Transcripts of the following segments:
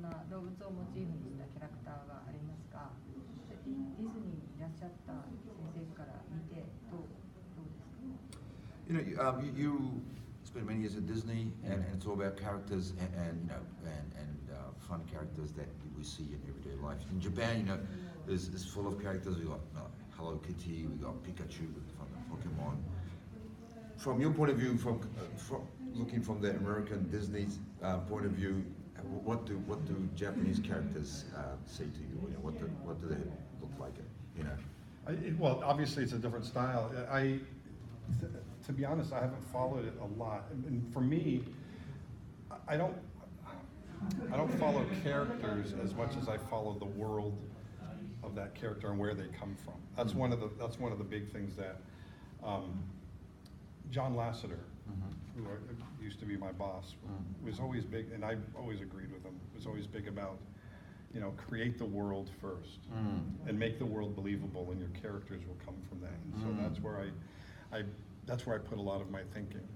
んな動物をモチーフにしたキャラクターがありますが、ディズニーにいらっしゃった先生から見てどうですか？ You spent many years at Disney, and it's all about characters and fun characters that we see in everyday life. In Japan, it's full of characters. We got Hello Kitty, we got Pikachu from Pokemon. From your point of view, from looking from the American Disney point of view, what do Japanese characters say to you? What do they look like? Well, obviously it's a different style. To be honest, I haven't followed it a lot. And for me, I don't follow characters as much as I follow the world of that character and where they come from. That's one of the big things that John Lasseter, who used to be my boss, was always big, and I always agreed with him. Was always big about, create the world first and make the world believable, and your characters will come from that. And so that's where I put a lot of my thinking.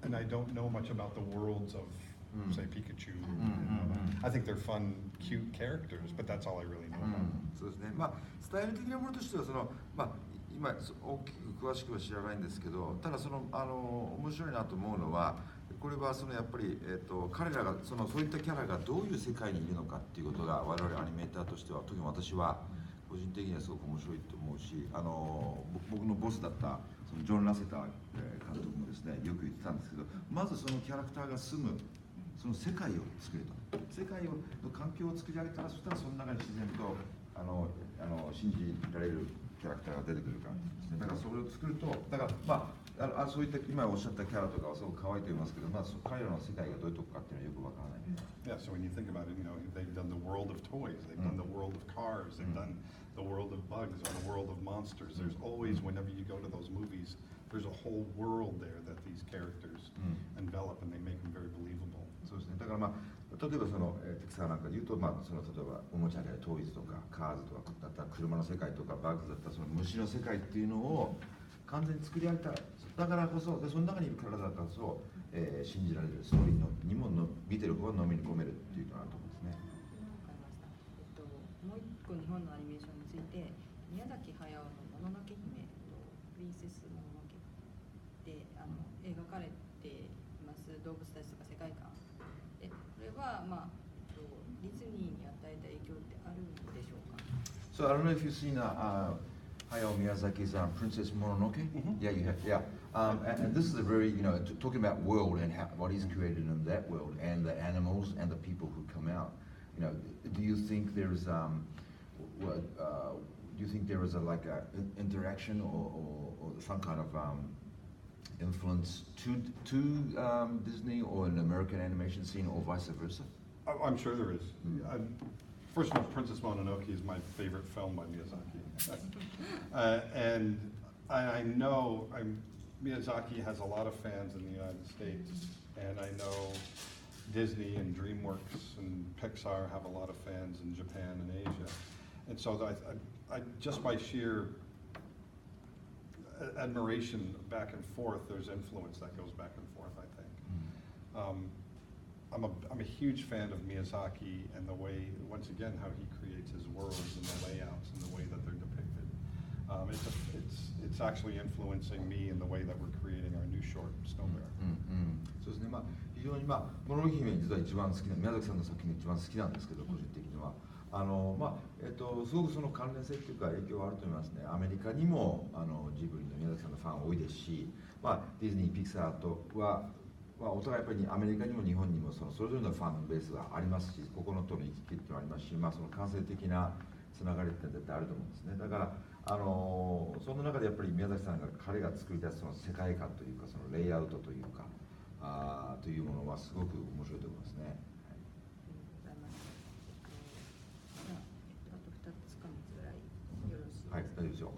And I don't know much about the worlds of, say, Pikachu. I think they're fun, cute characters, but that's all I really know about. そうですね。スタイル的なものとしては今大きく詳しくは知らないんですけど、ただ面白いなと思うのは、これはやっぱり彼らがそういったキャラがどういう世界にいるのかっていうことが我々アニメーターとしては、特に私は個人的にはすごく面白いと思うし、僕のボスだったジョン・ラセター監督もですね、よく言ってたんですけど、まずそのキャラクターが住むその世界を作れと、世界の環境を作り上げたら、そしたらその中に自然と信じられるキャラクターが出てくるからですね。だからそれを作ると、だからそういった今おっしゃったキャラとかはすごく可愛いと言いますけど、彼らの世界がどういうとこかっていうのはよくわからない。Yeah, so when you think about it, they've done the world of toys, they've done the world of cars, they've done the world of bugs or the world of monsters. There's always, whenever you go to those movies, there's a whole world there that these characters envelop, and they make them very believable. そうですね。だから例えばテキサーなんかで言うと、例えばおもちゃでトイズとかカーズとかだったら車の世界とかバグズだったら虫の世界っていうのを完全に作り上げた。だからこそ、その中にいる体だからこそ、信じられるストーリーにも見てる方がのめり込めるっていうのがあると思うんですね。わかりました。もう一個日本のアニメーションについて、宮崎駿のもののけ姫プリンセスもののけで描かれています動物たちとか世界観で、これはディズニーに与えた影響ってあるんでしょうか？ So I don't know if you've seen Hayao Miyazaki's Princess Mononoke. Yeah, you have. Yeah, and this is a very talking about world and what he's created in that world and the animals and the people who come out. Do you think there is like a interaction or some kind of influence to Disney or an American animation scene or vice versa? I'm sure there is. First of all, Princess Mononoke is my favorite film by Miyazaki. And I know Miyazaki has a lot of fans in the United States, and I know Disney and DreamWorks and Pixar have a lot of fans in Japan and Asia. And so I just by sheer admiration back and forth, there's influence that goes back and forth, I think. I'm a huge fan of Miyazaki and the way, once again, how he creates his worlds and the layouts and the way that they're depicted. It's actually influencing me in the way that we're creating our new short, Snow Bear. そうですね。非常にもののけ姫実は一番好きな宮崎さんの作品が一番好きなんですけど、個人的にはすごくその関連性というか影響はあると思いますね。アメリカにもジブリの宮崎さんのファン多いですし、ディズニー、ピクサーとはお互いやっぱりアメリカにも日本にもそれぞれのファンベースがありますし、ここのとの行き来っていうのがありますし、その間接的なつながりって絶対あると思うんですね。だからその中でやっぱり宮崎さんが彼が作り出すその世界観というかそのレイアウトというかというものはすごく面白いと思いますね。あと2つか3つぐらいよろしいですか？はい、大丈夫ですよ。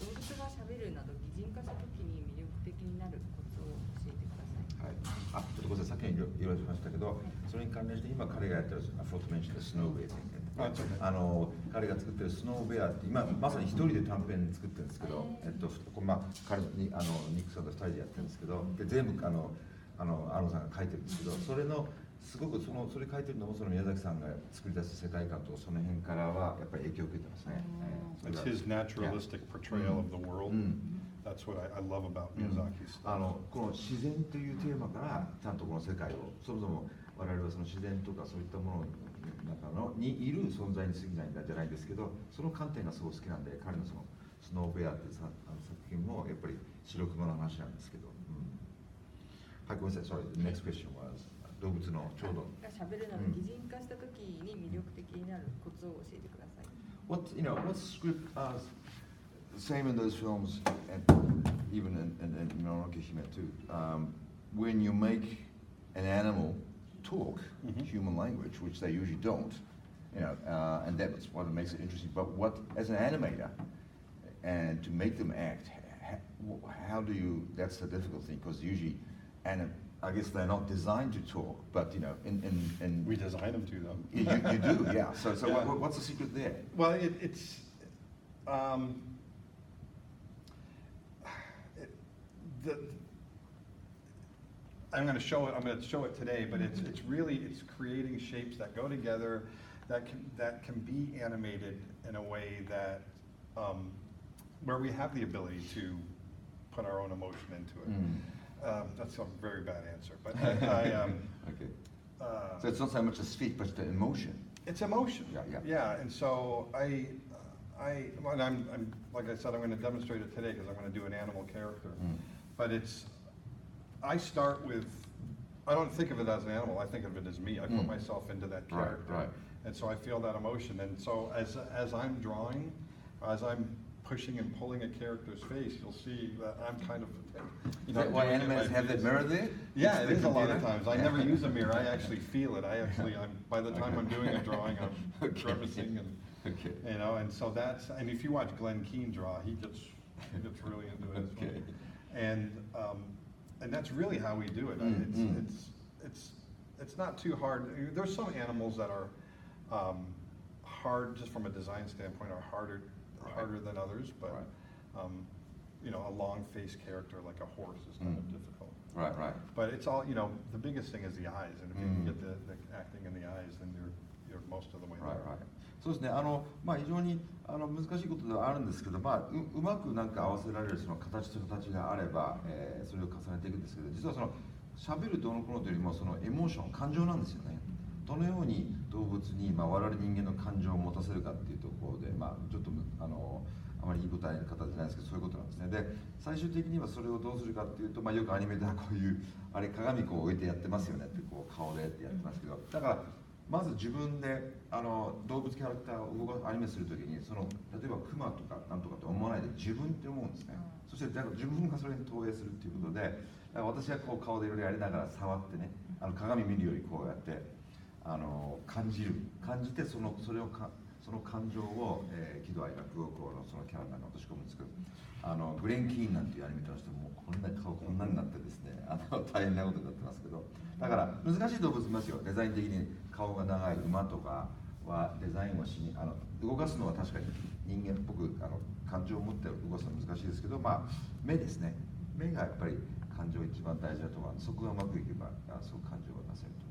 動物がしゃべるなど擬人化した時に魅力的になるコツを教えてください。はい、ちょっとごめんなさい、さっき言われましたけど、それに関連して今彼がやってるフォトメンションでスノーベア彼が作ってるスノーベアって今まさに一人で短編作ってるんですけど、彼にニックさんと2人でやってるんですけど、で全部アロンさんが書いてるんですけど、それのすごくそれ書いてるのもその宮崎さんが作り出す世界観とその辺からはやっぱり影響を受けてますね。It's his naturalistic portrayal of the world. That's what I love about Miyazaki's stuff. この自然というテーマからちゃんとこの世界を、そもそも我々はその自然とかそういったものの中にいる存在に過ぎないんだじゃないですけど、その観点がすごく好きなんで、彼のそのスノーベアっていう作品もやっぱり白熊の話なんですけど、はい、ごめんなさい、sorry, the next question was 動物のちょうど喋るので擬人化した時に魅力的になるコツを教えてください。What's script same in those films and even in Mononoke Hime too. When you make an animal talk human language, which they usually don't, and that's what makes it interesting. But what, as an animator, and to make them act, how do you? That's the difficult thing because usually, and I guess they're not designed to talk, but in we design them to them. You do, yeah. So yeah. What's the secret there? Well, I'm going to show it today, but it's creating shapes that go together, that can be animated in a way that where we have the ability to put our own emotion into it. That's a very bad answer, but okay. So it's not so much a speech, but the emotion. It's emotion. Yeah. And so I'm like I said, I'm going to demonstrate it today because I'm going to do an animal character. But I start with, I don't think of it as an animal, I think of it as me. I put myself into that character. Right. And so I feel that emotion. And so as I'm drawing, as I'm pushing and pulling a character's face, you'll see that I'm kind of, why animators have that mirror there? Yeah, it is a lot of times. I never use a mirror. I actually feel it. By the time I'm doing a drawing, I'm grimacing and, and so and if you watch Glenn Keane draw, he gets really into it as well. And that's really how we do it. It's not too hard. There's some animals that are hard, just from a design standpoint, are harder than others. But a long-faced character like a horse is kind of difficult. Right. But it's all the biggest thing is the eyes, and if you can get the acting in the eyes, then you're most of the way there. Right. そうですね。非常に難しいことではあるんですけど、うまくなんか合わせられるその形と形があれば、それを重ねていくんですけど、実はその喋るどうのこうのというよりもそのエモーション、感情なんですよね。どのように動物に我々人間の感情を持たせるかっていうところで、ちょっとあまりいい答え方じゃないですけど、そういうことなんですね。で、最終的にはそれをどうするかっていうと、よくアニメではこういう鏡こう置いてやってますよねって顔でってやってますけど、だからまず自分で動物キャラクターをアニメするときに例えばクマとかなんとかと思わないで自分って思うんですね。そして自分がそれに投影するっていうことで、私はこう顔でいろいろやりながら触ってね、鏡見るよりこうやって感じてその感情を喜怒哀楽をそのキャラクターに落とし込むんですけど、グレン・キーンなんていうアニメーターの人もこんな顔こんなになってですね、大変なことになってますけど、だから難しい動物いますよ。デザイン的に顔が長い馬とかはデザインは動かすのは確かに人間っぽく感情を持って動かすのは難しいですけど、目ですね。目がやっぱり感情一番大事だと思うので、そこがうまくいけばすごく感情が出せると。